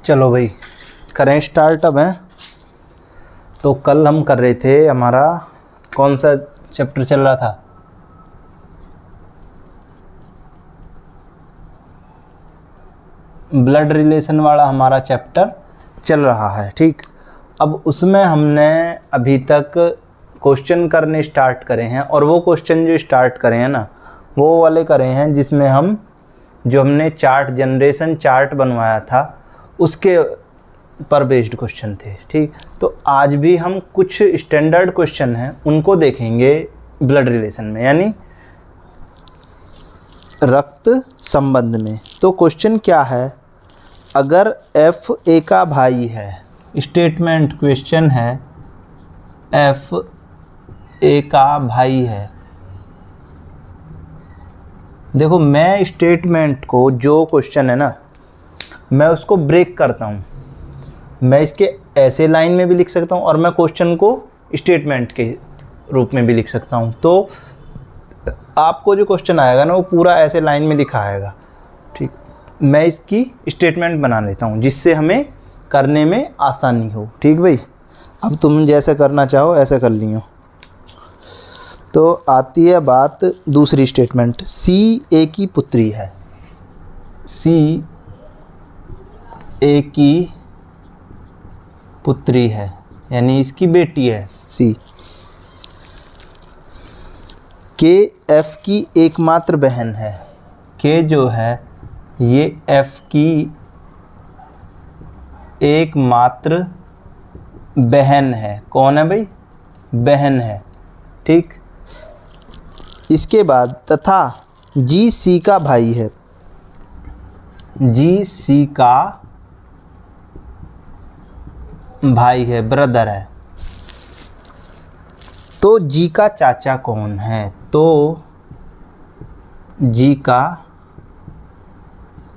चलो भाई करें स्टार्ट अब हैं। तो कल हम कर रहे थे, हमारा कौन सा चैप्टर चल रहा था? ब्लड रिलेशन वाला हमारा चैप्टर चल रहा है। ठीक, अब उसमें हमने अभी तक क्वेश्चन करने स्टार्ट करे हैं, और वो क्वेश्चन जो स्टार्ट करे हैं ना, वो वाले करे हैं जिसमें हमने चार्ट जनरेशन चार्ट बनवाया था उसके पर बेस्ड क्वेश्चन थे। ठीक, तो आज भी हम कुछ स्टैंडर्ड क्वेश्चन हैं उनको देखेंगे ब्लड रिलेशन में, यानी रक्त संबंध में। तो क्वेश्चन क्या है? अगर एफ ए का भाई है, स्टेटमेंट क्वेश्चन है, एफ ए का भाई है। देखो, मैं स्टेटमेंट को, जो क्वेश्चन है ना, मैं उसको ब्रेक करता हूँ। मैं इसके ऐसे लाइन में भी लिख सकता हूँ और मैं क्वेश्चन को स्टेटमेंट के रूप में भी लिख सकता हूँ। तो आपको जो क्वेश्चन आएगा ना, वो पूरा ऐसे लाइन में लिखा आएगा। ठीक, मैं इसकी स्टेटमेंट बना लेता हूँ जिससे हमें करने में आसानी हो। ठीक भाई, अब तुम जैसे करना चाहो ऐसे कर लियो। तो आती है बात दूसरी स्टेटमेंट, सी ए की पुत्री है। सी ए की पुत्री है, यानी इसकी बेटी है सी। के एफ की एकमात्र बहन है। के जो है ये एफ की एकमात्र बहन है। कौन है भाई? बहन है। ठीक, इसके बाद तथा जी सी का भाई है। जी सी का भाई है, ब्रदर है। तो जी का चाचा कौन है? तो जी का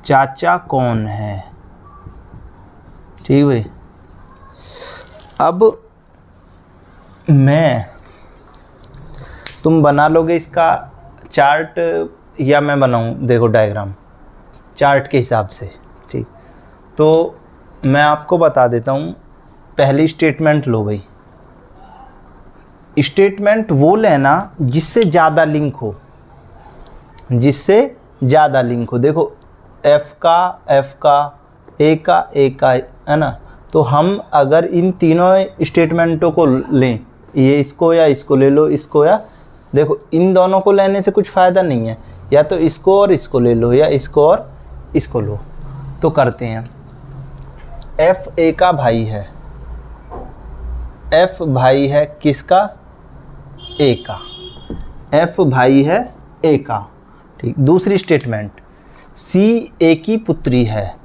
चाचा कौन है? ठीक भाई, अब तुम बना लोगे इसका चार्ट या मैं बनाऊं? देखो डायग्राम चार्ट के हिसाब से। ठीक, तो मैं आपको बता देता हूं। पहली स्टेटमेंट लो भाई। स्टेटमेंट वो लेना जिससे ज़्यादा लिंक हो, जिससे ज़्यादा लिंक हो। देखो, एफ का ए का है ना, तो हम अगर इन तीनों स्टेटमेंटों को लें, ये इसको या इसको ले लो, इसको या, देखो इन दोनों को लेने से कुछ फ़ायदा नहीं है, या तो इसको और इसको ले लो या इसको और इसको लो। तो करते हैं, एफ ए का भाई है। एफ भाई है किसका? ए का। एफ भाई है ए का। ठीक, दूसरी स्टेटमेंट, सी ए की पुत्री है।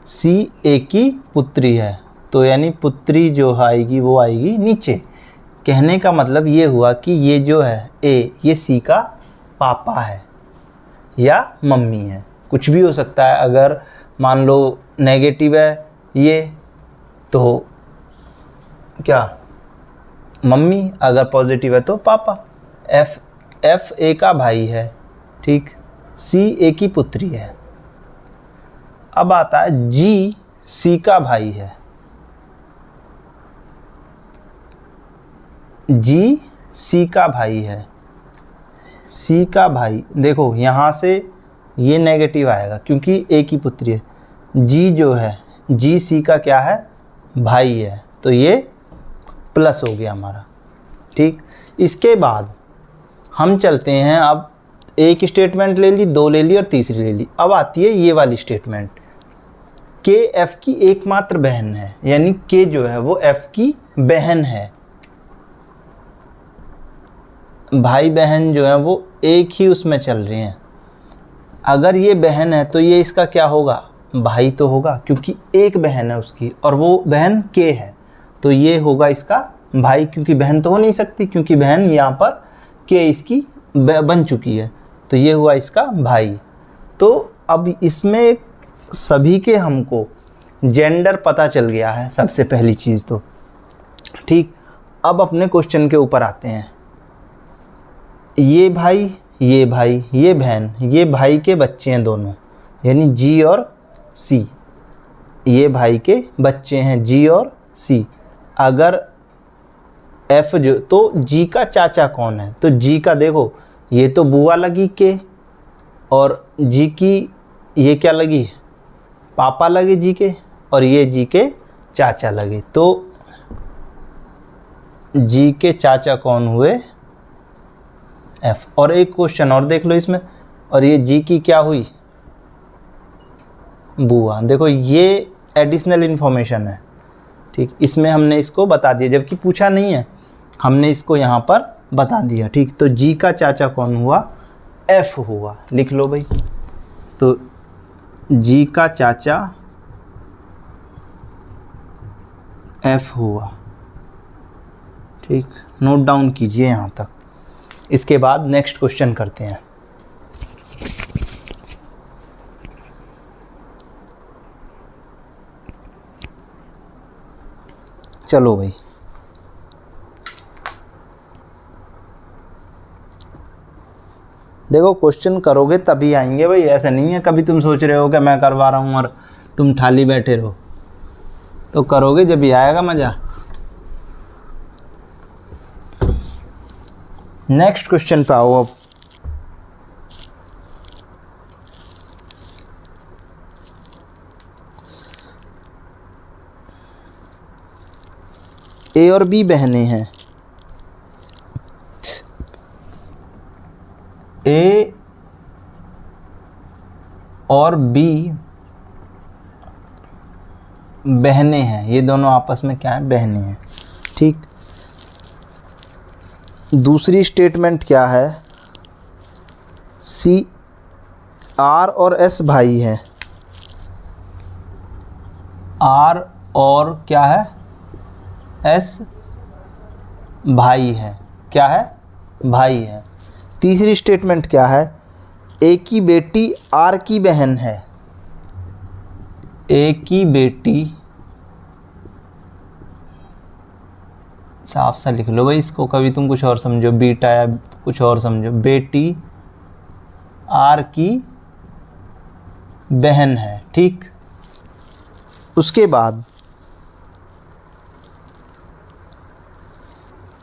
सी ए की पुत्री है, तो यानी पुत्री जो आएगी वो आएगी नीचे। कहने का मतलब ये हुआ कि ये जो है ए, ये सी का पापा है या मम्मी है, कुछ भी हो सकता है। अगर मान लो नेगेटिव है ये, तो क्या मम्मी, अगर पॉजिटिव है तो पापा। एफ ए का भाई है। ठीक, सी ए की पुत्री है। अब आता है जी सी का भाई है। जी सी का भाई है। सी का भाई, देखो यहाँ से ये नेगेटिव आएगा क्योंकि ए की पुत्री है। जी जो है, जी सी का क्या है? भाई है, तो ये प्लस हो गया हमारा। ठीक, इसके बाद हम चलते हैं। अब एक स्टेटमेंट ले ली, दो ले ली और तीसरी ले ली। अब आती है ये वाली स्टेटमेंट, के एफ की एकमात्र बहन है, यानी के जो है वो एफ की बहन है। भाई बहन जो है वो एक ही उसमें चल रहे हैं। अगर ये बहन है तो ये इसका क्या होगा? भाई तो होगा, क्योंकि एक बहन है उसकी और वो बहन के है, तो ये होगा इसका भाई, क्योंकि बहन तो हो नहीं सकती, क्योंकि बहन यहाँ पर के इसकी बन चुकी है, तो ये हुआ इसका भाई। तो अब इसमें सभी के हमको जेंडर पता चल गया है, सबसे पहली चीज़ तो। ठीक, अब अपने क्वेश्चन के ऊपर आते हैं। ये भाई, ये भाई, ये बहन, ये भाई के बच्चे हैं दोनों, यानी जी और सी। ये भाई के बच्चे हैं जी और सी। अगर एफ जो, तो जी का चाचा कौन है? तो जी का देखो, ये तो बुआ लगी के, और जी की ये क्या लगी? पापा लगे जी के, और ये जी के चाचा लगे। तो जी के चाचा कौन हुए? एफ। और एक क्वेश्चन और देख लो इसमें, और ये जी की क्या हुई? बुआ। देखो ये एडिशनल इन्फॉर्मेशन है, ठीक। इसमें हमने इसको बता दिया, जबकि पूछा नहीं है, हमने इसको यहाँ पर बता दिया, ठीक। तो जी का चाचा कौन हुआ? एफ हुआ। लिख लो भाई। तो जी का चाचा एफ हुआ, ठीक। नोट डाउन कीजिए यहाँ तक। इसके बाद नेक्स्ट क्वेश्चन करते हैं। चलो भाई, देखो क्वेश्चन करोगे तभी आएंगे भाई, ऐसा नहीं है कभी तुम सोच रहे हो कि मैं करवा रहा हूँ और तुम ठाली बैठे रहो। तो करोगे जब भी आएगा मज़ा। नेक्स्ट क्वेश्चन पे आओ अब। ए और बी बहनें हैं। ए और बी बहनें हैं, ये दोनों आपस में क्या है? बहनें हैं, ठीक। दूसरी स्टेटमेंट क्या है? सी, आर और एस भाई हैं। आर और क्या है? एस भाई है। क्या है? भाई है। तीसरी स्टेटमेंट क्या है? ए की बेटी आर की बहन है। ए की बेटी, साफ सा लिख लो भाई इसको, कभी तुम कुछ और समझो, बीटा या कुछ और समझो। बेटी आर की बहन है, ठीक। उसके बाद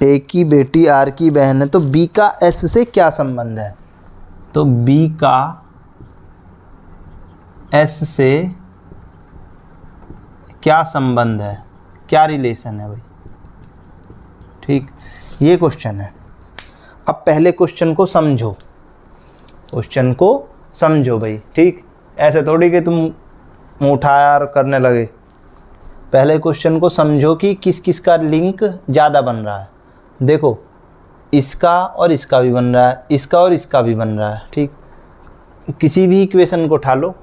ए की बेटी आर की बहन है, तो बी का एस से क्या संबंध है? तो बी का एस से क्या संबंध है? क्या रिलेशन है भाई? ठीक, ये क्वेश्चन है। अब पहले क्वेश्चन को समझो, क्वेश्चन को समझो भाई, ठीक। ऐसे थोड़ी कि तुम मुँह उठाया और करने लगे। पहले क्वेश्चन को समझो कि किस किस का लिंक ज़्यादा बन रहा है। देखो, इसका और इसका भी बन रहा है, इसका और इसका भी बन रहा है, ठीक। किसी भी इक्वेशन को उठा लो,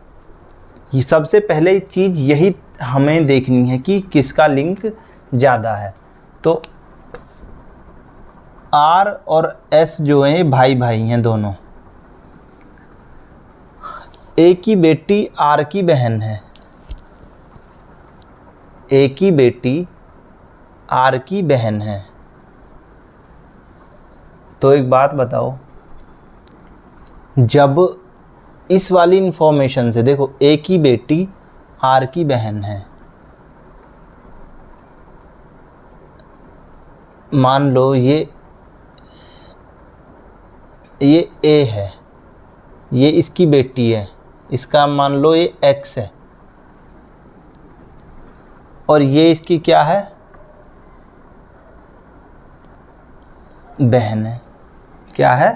ये सबसे पहले चीज़ यही हमें देखनी है कि किसका लिंक ज़्यादा है। तो आर और एस जो हैं भाई भाई हैं दोनों। ए की बेटी आर की बहन है। ए की बेटी आर की बहन है। तो एक बात बताओ, जब इस वाली इंफॉर्मेशन से देखो, ए की बेटी आर की बहन है, मान लो ये ए है, ये इसकी बेटी है, इसका मान लो ये एक्स है, और ये इसकी क्या है? बहन है। क्या है?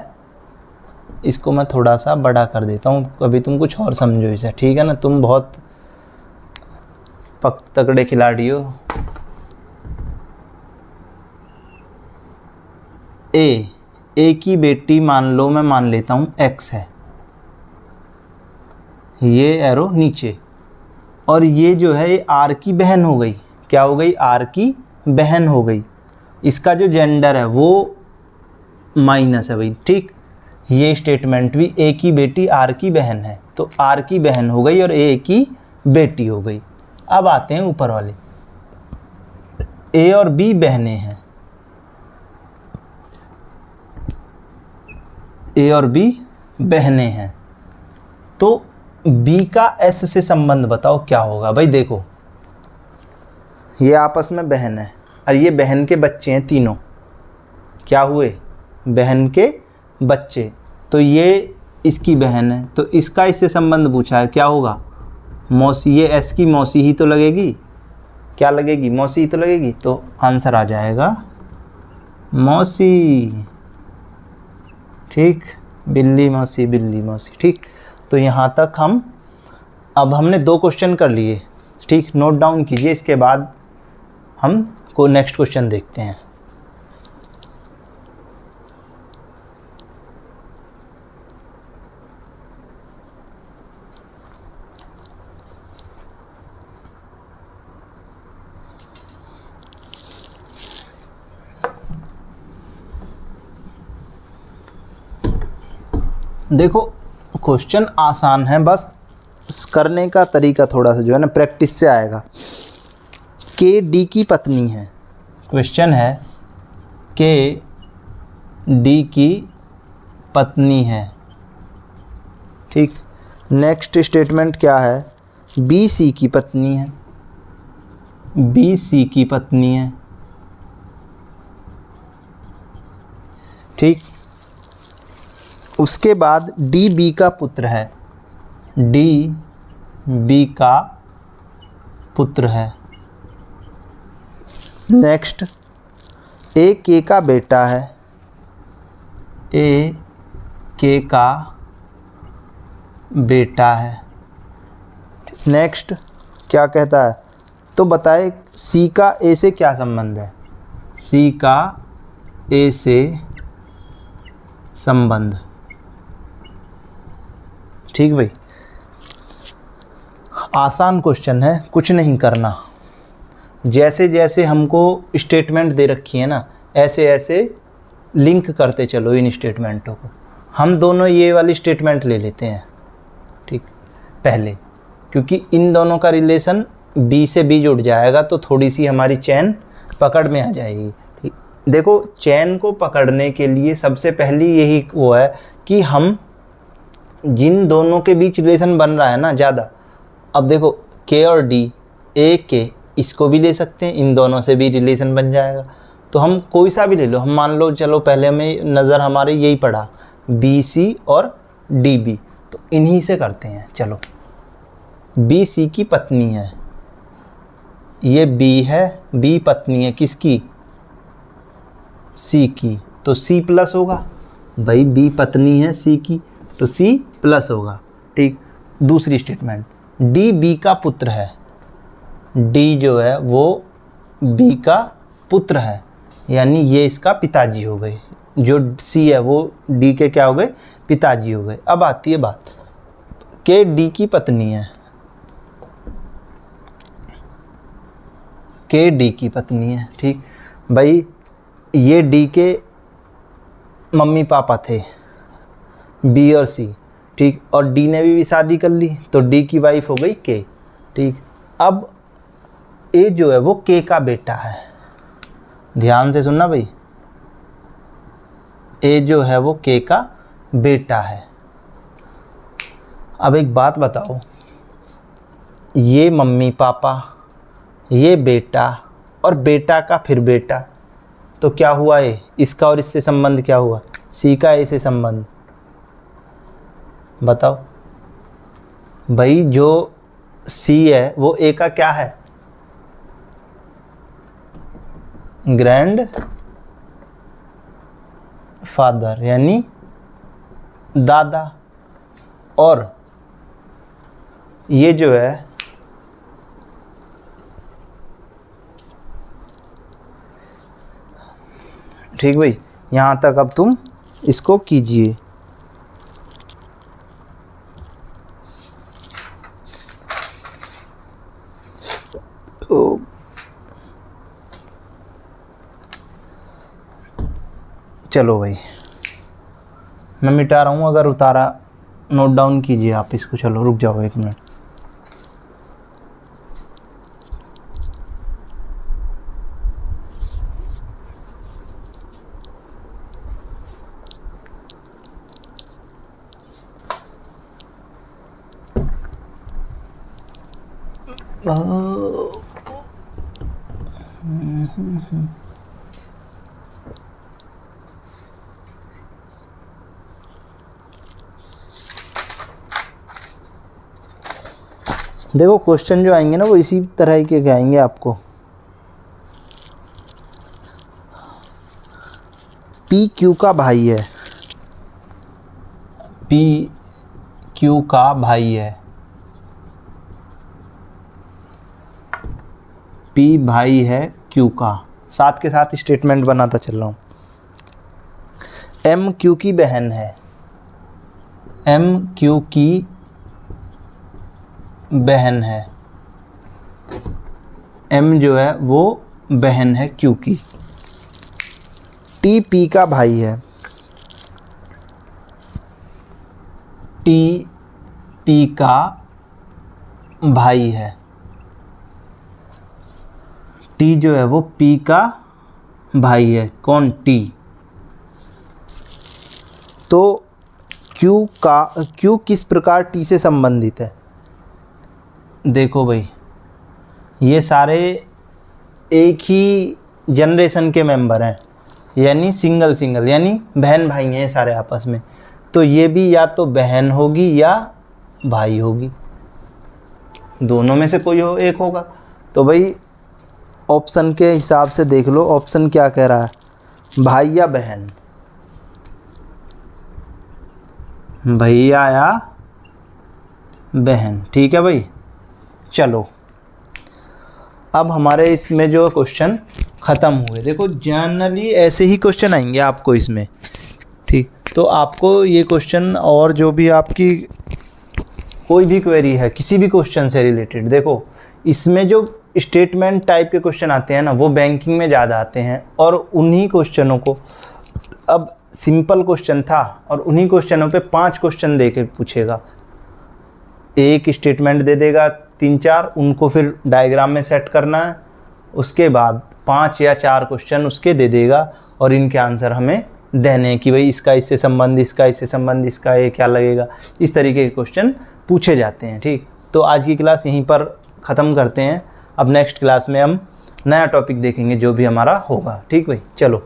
इसको मैं थोड़ा सा बड़ा कर देता हूँ, कभी तुम कुछ और समझो इसे, ठीक है ना। तुम बहुत तगड़े खिलाड़ी हो। ए की बेटी मान लो, मैं मान लेता हूँ एक्स है, ये एरो नीचे, और ये जो है ये आर की बहन हो गई। क्या हो गई? आर की बहन हो गई। इसका जो जेंडर है वो माइनस है भाई, ठीक। ये स्टेटमेंट भी ए की बेटी आर की बहन है, तो आर की बहन हो गई और ए की बेटी हो गई। अब आते हैं ऊपर वाले, ए और बी बहनें हैं। ए और बी बहनें हैं, तो बी का एस से संबंध बताओ क्या होगा। भाई देखो, ये आपस में बहन है और ये बहन के बच्चे हैं तीनों। क्या हुए? बहन के बच्चे। तो ये इसकी बहन है, तो इसका इससे संबंध पूछा है, क्या होगा? मौसी। ये एस की मौसी ही तो लगेगी। क्या लगेगी? मौसी ही तो लगेगी। तो आंसर आ जाएगा मौसी। ठीक, बिल्ली मौसी, बिल्ली मौसी। ठीक, तो यहाँ तक अब हमने 2 क्वेश्चन कर लिए। ठीक, नोट डाउन कीजिए, इसके बाद हम को नेक्स्ट क्वेश्चन देखते हैं। देखो, क्वेश्चन आसान है, बस करने का तरीका थोड़ा सा जो है ना प्रैक्टिस से आएगा। के डी की पत्नी है। क्वेश्चन है के डी की पत्नी है। ठीक, नेक्स्ट स्टेटमेंट क्या है? बी सी की पत्नी है। बी सी की पत्नी है। ठीक, उसके बाद डी बी का पुत्र है। डी बी का पुत्र है। नेक्स्ट, ए के का बेटा है। ए के का बेटा है। नेक्स्ट क्या कहता है? तो बताए सी का ए से क्या संबंध है? सी का ए से संबंध। ठीक भाई, आसान क्वेश्चन है, कुछ नहीं करना। जैसे जैसे हमको स्टेटमेंट दे रखी है ना, ऐसे ऐसे लिंक करते चलो इन स्टेटमेंटों को। हम दोनों ये वाली स्टेटमेंट ले लेते हैं। ठीक, पहले, क्योंकि इन दोनों का रिलेशन बी से बी जुड़ जाएगा तो थोड़ी सी हमारी चैन पकड़ में आ जाएगी। ठीक, देखो, चैन को पकड़ने के लिए सबसे पहली यही वो है कि हम जिन दोनों के बीच रिलेशन बन रहा है ना ज़्यादा, अब देखो के और डी, ए के, इसको भी ले सकते हैं, इन दोनों से भी रिलेशन बन जाएगा। तो हम कोई सा भी ले लो, हम मान लो, चलो पहले हमें नज़र हमारे यही पड़ा बी सी और डी बी, तो इन्हीं से करते हैं। चलो, बी सी की पत्नी है, ये बी है, बी पत्नी है किसकी? सी की, तो सी प्लस होगा। भाई बी पत्नी है सी की, तो सी प्लस होगा। ठीक, दूसरी स्टेटमेंट, डी बी का पुत्र है। डी जो है वो बी का पुत्र है, यानी ये इसका पिताजी हो गए। जो सी है वो डी के क्या हो गए? पिताजी हो गए। अब आती है बात, के डी की पत्नी है। के डी की पत्नी है। ठीक भाई, ये डी के मम्मी पापा थे, बी और सी। ठीक, और डी ने भी शादी कर ली, तो डी की वाइफ हो गई के। ठीक, अब ए जो है वो के का बेटा है। ध्यान से सुनना भाई, ए जो है वो के का बेटा है। अब एक बात बताओ, ये मम्मी पापा, ये बेटा और बेटा का फिर बेटा, तो क्या हुआ? ए, इसका और इससे संबंध क्या हुआ? सी का ए से संबंध। बताओ भाई, जो सी है वो ए का क्या है? ग्रैंड फादर, यानी दादा। और ये जो है ठीक भाई, यहाँ तक अब तुम इसको कीजिए। तो चलो भाई, मैं मिटा रहा हूँ, अगर उतारा नोट डाउन कीजिए आप इसको। चलो रुक जाओ 1 मिनट। देखो क्वेश्चन जो आएंगे ना वो इसी तरह के आएंगे आपको। पी क्यू का भाई है, पी क्यू का भाई है, पी भाई है क्यू का, साथ के साथ स्टेटमेंट बनाता चल रहा हूँ। एम क्यू की बहन है, एम क्यू की बहन है, एम जो है वो बहन है क्यू की। टी पी का भाई है, टी पी का भाई है, टी जो है वो पी का भाई है। कौन? टी। तो क्यू किस प्रकार टी से संबंधित है? देखो भाई, ये सारे एक ही जनरेशन के मेंबर हैं, यानी सिंगल यानी बहन भाई हैं सारे आपस में। तो ये भी या तो बहन होगी या भाई होगी, दोनों में से कोई एक होगा। तो भाई ऑप्शन के हिसाब से देख लो, ऑप्शन क्या कह रहा है, भाई या बहन, भैया या बहन। ठीक है भाई, चलो अब हमारे इसमें जो क्वेश्चन ख़त्म हुए। देखो जनरली ऐसे ही क्वेश्चन आएंगे आपको इसमें, ठीक। तो आपको ये क्वेश्चन और जो भी आपकी कोई भी क्वेरी है किसी भी क्वेश्चन से रिलेटेड, देखो इसमें जो स्टेटमेंट टाइप के क्वेश्चन आते हैं ना वो बैंकिंग में ज़्यादा आते हैं, और उन्हीं क्वेश्चनों को, अब सिंपल क्वेश्चन था और उन्हीं क्वेश्चनों पे 5 क्वेश्चन दे के पूछेगा, एक स्टेटमेंट दे देगा 3-4, उनको फिर डायग्राम में सेट करना है, उसके बाद 5 या 4 क्वेश्चन उसके दे देगा और इनके आंसर हमें देने हैं कि भाई इसका इससे संबंध, इसका इससे संबंध, इसका ये क्या लगेगा। इस तरीके के क्वेश्चन पूछे जाते हैं, ठीक। तो आज की क्लास यहीं पर ख़त्म करते हैं। अब नेक्स्ट क्लास में हम नया टॉपिक देखेंगे जो भी हमारा होगा, ठीक भाई। चलो।